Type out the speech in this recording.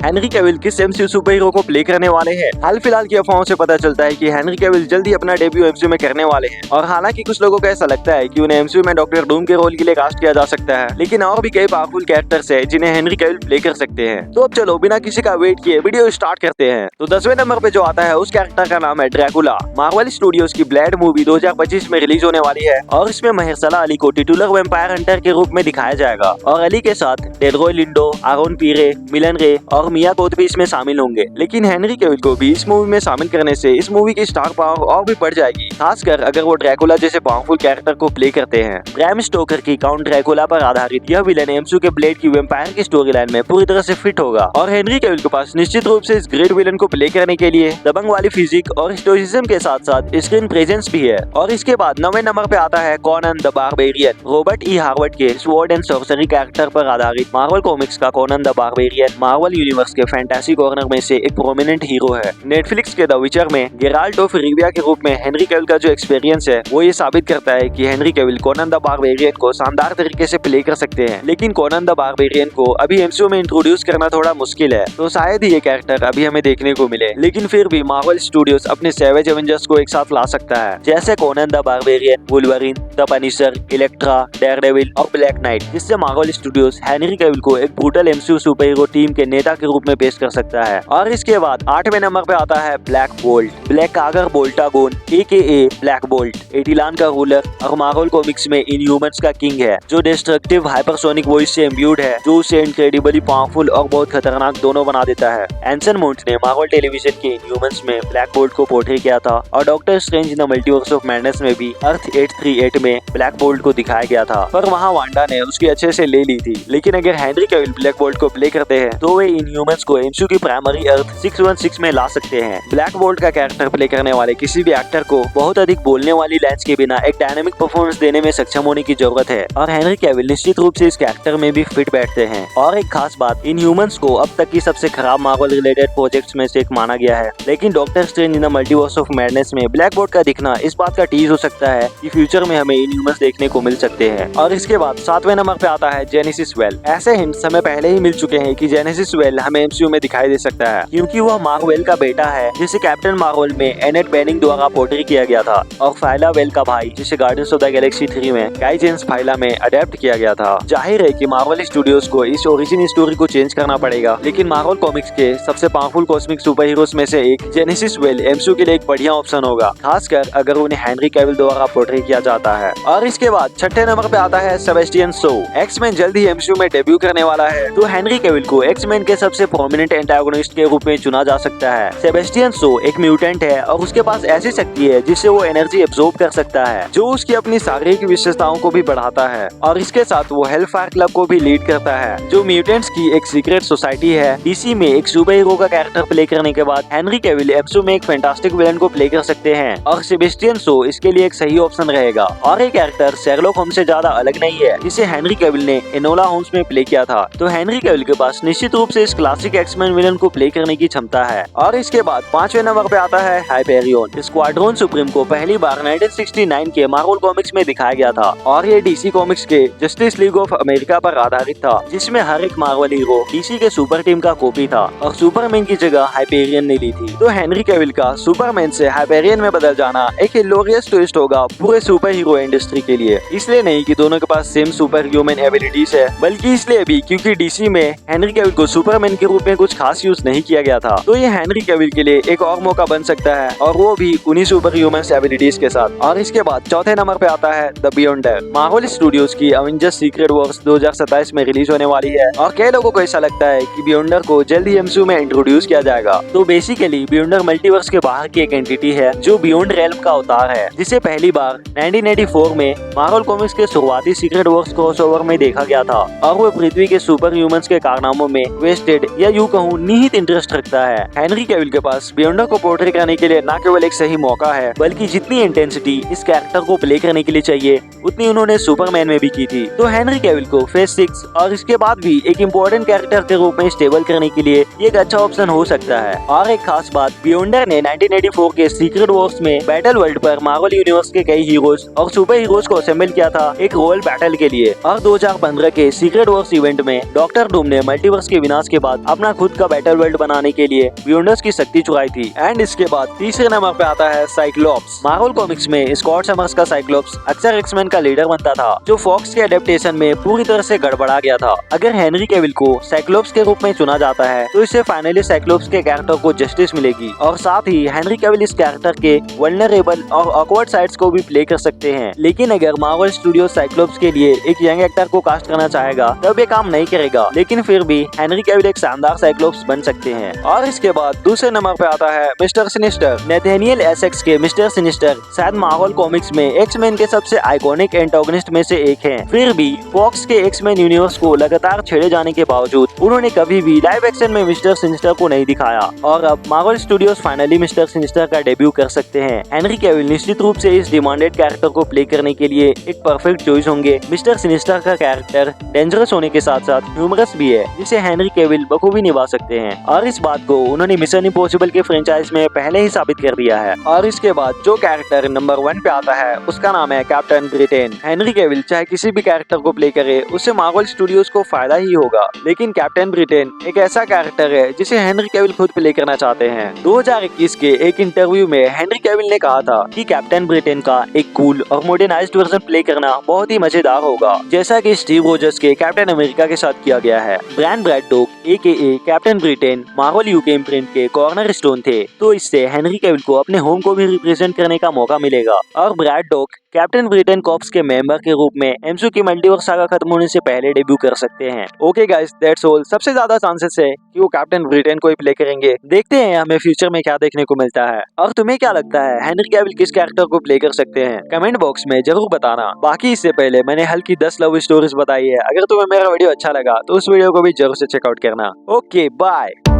Henry Cavill किस MCU super hero को play करने वाले हैं। हाल फिलहाल की अफवाहों से पता चलता है कि हेनरी कैविल जल्दी अपना डेब्यू एमसीयू में करने वाले हैं और हालांकि कुछ लोगों को ऐसा लगता है कि उन्हें एमसीयू में डॉक्टर डूम के रोल के लिए कास्ट किया जा सकता है, लेकिन और भी कई पावरफुल कैरेक्टर्स हैं जिन्हें हेनरी कैविल प्ले कर सकते हैं। तो अब चलो बिना किसी का वेट किए वीडियो स्टार्ट करते हैं। तो 10वें नंबर पे जो आता है उस कैरेक्टर का नाम है ड्रैकुला। मार्वल स्टूडियोज की ब्लेड मूवी 2025 में रिलीज होने वाली है और इसमें महेरशाला अली को टिटुलर वैम्पायर हंटर के रूप में दिखाया जाएगा और अली के साथ डेलरॉय लिंडो, आरोन पीरे, मिलन रे और मिया कोथ भी इसमें शामिल होंगे। लेकिन हेनरी कैविल को भी इस मूवी में शामिल करने से इस मूवी की स्टार पावर और भी बढ़ जाएगी, खासकर अगर वो ड्रैकुला जैसे पावरफुल कैरेक्टर को प्ले करते हैं। ब्रैम स्टोकर की काउंट ड्रैकुला पर आधारित यह विलन एमसीयू के ब्लेड की वैम्पायर की स्टोरी लाइन में पूरी तरह से फिट होगा और हेनरी कैविल के पास निश्चित रूप से इस ग्रेट विलन को प्ले करने के लिए दबंग वाली फिजिक और स्टोइसिज्म के साथ साथ स्क्रीन प्रेजेंस भी है। और इसके बाद 9वें नंबर पे आता है Conan the Barbarian. Robert E Howard के स्वॉर्ड एंड सॉर्सरी कैरेक्टर पर आधारित मार्वल कॉमिक्स का Conan the Barbarian Marvel universe के फैंटेसी कॉर्नर में से एक प्रोमिनेंट हीरो है। नेटफ्लिक्स के द विचर में गेराल्ट ऑफ रिविया के रूप में हेनरी कैविल का जो एक्सपीरियंस है वो ये साबित करता है कि Henry Cavill Conan the Barbarian को शानदार तरीके से प्ले कर सकते हैं। लेकिन कॉनन द बारबेरियन को अभी एमसीयू में इंट्रोड्यूस करना थोड़ा मुश्किल है, तो शायद ही ये कैरेक्टर अभी हमें देखने को मिले। लेकिन फिर भी मार्वल स्टूडियोज अपने सैवेज एवेंजर्स को एक साथ ला सकता है, जैसे Conan the Barbarian, Wolverine, the Punisher, Elektra, Daredevil और ब्लैक नाइट, जिससे मार्वल स्टूडियोज हेनरी कैविल को एक brutal MCU super hero team के नेता के रूप में पेश कर सकता है। और इसके बाद 8वें नंबर पे आता है ब्लैक बोल्ट। ब्लैक कागर बोल्टागोन एकेए ब्लैक बोल्ट एटिलान का रूलर और मार्वल कॉमिक्स में इनह्यूमन्स का किंग है, जो डिस्ट्रक्टिव हाइपरसोनिक वॉइस से इम्ब्यूड है, जो उसे इनक्रेडिबली पावरफुल और बहुत खतरनाक दोनों बना देता है। एंसन माउंट ने मार्वल टेलीविजन के इनह्यूमन्स में ब्लैक बोल्ट को पोर्ट्रे किया था और doctor strange in the multiverse of madness में भी अर्थ 838 में ब्लैक बोल्ट को दिखाया गया था, पर वहाँ वांडा ने उसकी अच्छे से ले ली थी। लेकिन अगर हेनरी कैविल ब्लैक बोल्ट को प्ले करते हैं तो वे इनह्यूमन्स को एमसीयू की प्राइमरी अर्थ 616 में ला सकते हैं। ब्लैक बोल्ट का कैरेक्टर प्ले करने वाले किसी भी एक्टर को बहुत अधिक बोलने वाली लाइंस के बिना एक डायनामिक परफॉर्मेंस देने में सक्षम होने की जरूरत है और हेनरी कैविल निश्चित रूप से इस कैरेक्टर में भी फिट बैठते हैं। और एक खास बात, इनह्यूमन्स को अब तक की सबसे खराब मार्वल रिलेटेड प्रोजेक्ट्स में से एक माना गया है, लेकिन doctor strange in the multiverse of madness में ब्लैक बोल्ट का दिखना इस बात का टीज हो सकता है कि फ्यूचर में हमें इनह्यूमन्स देखने को मिल सकते हैं। और इसके बाद 7वें नंबर पे आता है जेनेसिस वेल। ऐसे हिंट्स हमें पहले ही मिल चुके हैं कि जेनेसिस वेल हमें एमसीयू में दिखाई दे सकता है, क्योंकि वह मार्क वेल का बेटा है जिसे कैप्टन मार्वल में एनेट बेनिंग द्वारा पोर्ट्रे किया गया था, और फाइला वेल का भाई जिसे गार्डियंस ऑफ द गैलेक्सी 3 में गाई जेम्स फाइला में अडेप्ट किया गया था। जाहिर है कि मार्वल स्टूडियोज को इस ओरिजिन स्टोरी को चेंज करना पड़ेगा, लेकिन मार्वल कॉमिक्स के सबसे पावरफुल कॉस्मिक सुपर हीरोज में से एक जेनेसिस वेल एमसीयू के लिए एक बढ़िया ऑप्शन होगा, खासकर अगर उन्हें हेनरी कैविल द्वारा पोर्ट्रे किया जाता है। और इसके बाद 6ठे नंबर पे आता है सेबेस्टियन सो। एक्समैन जल्द ही एमसीयू में डेब्यू करने वाला है, तो हेनरी कैविल को एक्समैन के सबसे प्रोमिनेंट एंटागोनिस्ट के रूप में चुना जा सकता है। सेबेस्टियन सो एक म्यूटेंट है और उसके पास ऐसी शक्ति है जिससे वो एनर्जी एब्जॉर्ब कर सकता है, जो उसकी अपनी शारीरिक विशेषताओं को भी बढ़ाता है। और इसके साथ वो हेलफायर क्लब को भी लीड करता है, जो म्यूटेंट्स की एक सीक्रेट सोसाइटी है। डीसी में एक सुपर हीरो का कैरेक्टर प्ले करने के बाद हेनरी कैविल एमसीयू में एक फैंटास्टिक विलन को प्ले कर सकते हैं और सेबेस्टियन सो इसके लिए एक सही ऑप्शन रहेगा। और एक कैरेक्टर शेरलॉक होम्स से ज्यादा अलग नहीं है, जिसे हेनरी कैविल ने एनोला होम्स में प्ले किया था, तो हेनरी कैविल के पास निश्चित रूप से इस क्लासिक एक्समैन विलन को प्ले करने की क्षमता है। और इसके बाद 5वें नंबर पे आता है हाइपेरियन। स्क्वाड्रन सुप्रीम को पहली बार 1969 के मार्वल कॉमिक्स में दिखाया गया था और ये डीसी कॉमिक्स के जस्टिस लीग ऑफ अमेरिका पर आधारित था, जिसमें हर एक मार्वल हीरो डीसी के सुपर टीम का कॉपी था और सुपरमैन की जगह हाइपेरियन ने ली थी। तो हेनरी कैविल का सुपरमैन से हाइपेरियन में बदल जाना एक हिलोरियस ट्विस्ट होगा पूरे सुपर हीरो इंडस्ट्री के लिए। इसलिए नहीं कि दोनों के पास सेम सुपर ह्यूमन एबिलिटीज है, बल्कि इसलिए भी क्योंकि डीसी में हेनरी कैविल को सुपरमैन के रूप में कुछ खास यूज नहीं किया गया था। तो ये हेनरी कैविल के लिए एक और मौका बन सकता है, और वो भी उन्हीं सुपर ह्यूमन एबिलिटीज के साथ। और इसके बाद 4थे नंबर पे आता है द बियॉन्डर। मार्वल स्टूडियोज की एवेंजर्स सीक्रेट वॉर्स 2027 में रिलीज होने वाली है और कई लोगों को ऐसा लगता है कि बियॉन्डर को जल्द ही एमसीयू में इंट्रोड्यूस किया जाएगा। तो बेसिकली बियॉन्डर मल्टीवर्स के बाहर की एक एंटिटी है जो बियॉन्ड रेल्म का अवतार है, जिसे पहली बार 1984 में मार्वल कॉमिक्स के शुरुआती सीक्रेट वॉर्स क्रॉसओवर में देखा गया था और वो पृथ्वी के सुपर ह्यूमंस के कारनामों में वेस्टेड या यूं कहूं निहित इंटरेस्ट रखता है। हेनरी कैविल के पास बियॉन्डर को पोर्ट्रे करने के लिए न केवल एक सही मौका है, बल्कि जितनी इंटेंसिटी इस कैरेक्टर को प्ले करने के लिए चाहिए उतनी उन्होंने सुपरमैन में भी की थी। तो हेनरी कैविल को फेज 6 और इसके बाद भी एक इम्पोर्टेंट कैरेक्टर के रूप में स्टेबल करने के लिए एक अच्छा ऑप्शन हो सकता है। और एक खास बात, बियॉन्डर ने 1984 के सीक्रेट वॉर्स में बैटल वर्ल्ड पर मार्वल यूनिवर्स के कई हीरोज और सुपर हीरोज को असेंबल किया था एक रॉयल बैटल के लिए। और 2015 के सीक्रेट वॉर्स इवेंट में डॉक्टर डूम ने मल्टीवर्स के विनाश के बाद अपना खुद का बैटल वर्ल्ड बनाने के लिए ब्योंडर्स की शक्ति चुराई थी। एंड इसके बाद तीसरे नंबर पे आता है साइक्लोप्स। मार्वल कॉमिक्स में स्कॉट समर्स का साइक्लोप्स अक्सर एक्समैन का लीडर बनता था, जो फॉक्स के एडेप्टेशन में पूरी तरह से गड़बड़ा गया था। अगर हेनरी कैविल को साइक्लोप्स के रूप में चुना जाता है तो इससे फाइनली साइक्लोप्स के कैरेक्टर को जस्टिस मिलेगी और साथ ही हेनरी कैविल इस कैरेक्टर के वल्नरेबल और ऑकवर्ड साइड्स को भी प्ले कर सकते हैं। लेकिन अगर मार्वल स्टूडियो साइक्लोप्स के लिए एक यंग एक्टर को कास्ट करना चाहेगा तब ये काम नहीं करेगा, लेकिन फिर भी हेनरी कैविल एक शानदार साइक्लोप्स बन सकते हैं। और इसके बाद दूसरे नंबर पे आता है मिस्टर सिनिस्टर। नेथेनियल एसेक्स के मिस्टर सिनिस्टर शायद मार्वल कॉमिक्स में एक्स-मैन के सबसे आइकॉनिक एंटागोनिस्ट में से एक हैं। फिर भी फॉक्स के एक्स-मैन यूनिवर्स को लगातार छेड़े जाने के बावजूद उन्होंने कभी भी लाइव एक्शन में मिस्टर सिनिस्टर को नहीं दिखाया और अब Marvel studios finally mister sinister का डेब्यू कर सकते हैं। हेनरी कैविल निश्चित रूप से इस डिमांडेड कैरेक्टर को प्ले करने के लिए एक परफेक्ट चॉइस होंगे। मिस्टर सिनिस्टर का कैरेक्टर डेंजरस होने के साथ साथ ह्यूमरस भी है, जिसे हेनरी कैविल बखूबी निभा सकते हैं और इस बात को उन्होंने मिशन इम्पॉसिबल के फ्रेंचाइज में पहले ही साबित कर दिया है। और इसके बाद जो कैरेक्टर नंबर 1 पे आता है उसका नाम है कैप्टन ब्रिटेन। हेनरी कैविल चाहे किसी भी कैरेक्टर को प्ले करे उससे मार्वल स्टूडियोज को फायदा ही होगा, लेकिन कैप्टन ब्रिटेन एक ऐसा कैरेक्टर है जिसे हेनरी कैविल खुद प्ले करना चाहते हैं। 2021 के एक इंटरव्यू में हेनरी कैविल ने कहा था कि कैप्टन ब्रिटेन का एक कूल और मॉडर्नाइज्ड वर्जन प्ले करना बहुत ही मजेदार होगा, जैसा कि स्टीव रोजर्स के कैप्टन अमेरिका के साथ किया गया है। Brian Braddock AKA Captain Britain Marvel UK imprint के कॉर्नर स्टोन थे, तो इससे हेनरी कैविल को अपने होम को भी रिप्रेजेंट करने का मौका मिलेगा और ब्रैडडॉक कैप्टन ब्रिटेन कॉर्प्स के मेंबर के रूप में एमसीयू की मल्टीवर्स सागा खत्म होने से पहले डेब्यू कर सकते हैं। Okay guys, that's all. सबसे ज्यादा चांसेस है कि वो कैप्टन ब्रिटेन को ही प्ले करेंगे। देखते हैं हमें फ्यूचर में क्या देखने को मिलता है। और तुम्हें क्या लगता है हेनरी कैविल किस कैरेक्टर को प्ले कर सकते हैं? कमेंट बॉक्स में जरूर बताना। बाकी इससे पहले मैंने हल्की 10 लव स्टोरीज बताई है, अगर तुम्हें मेरा वीडियो अच्छा लगा तो उस वीडियो को भी जरूर से चेकआउट करना। Okay bye.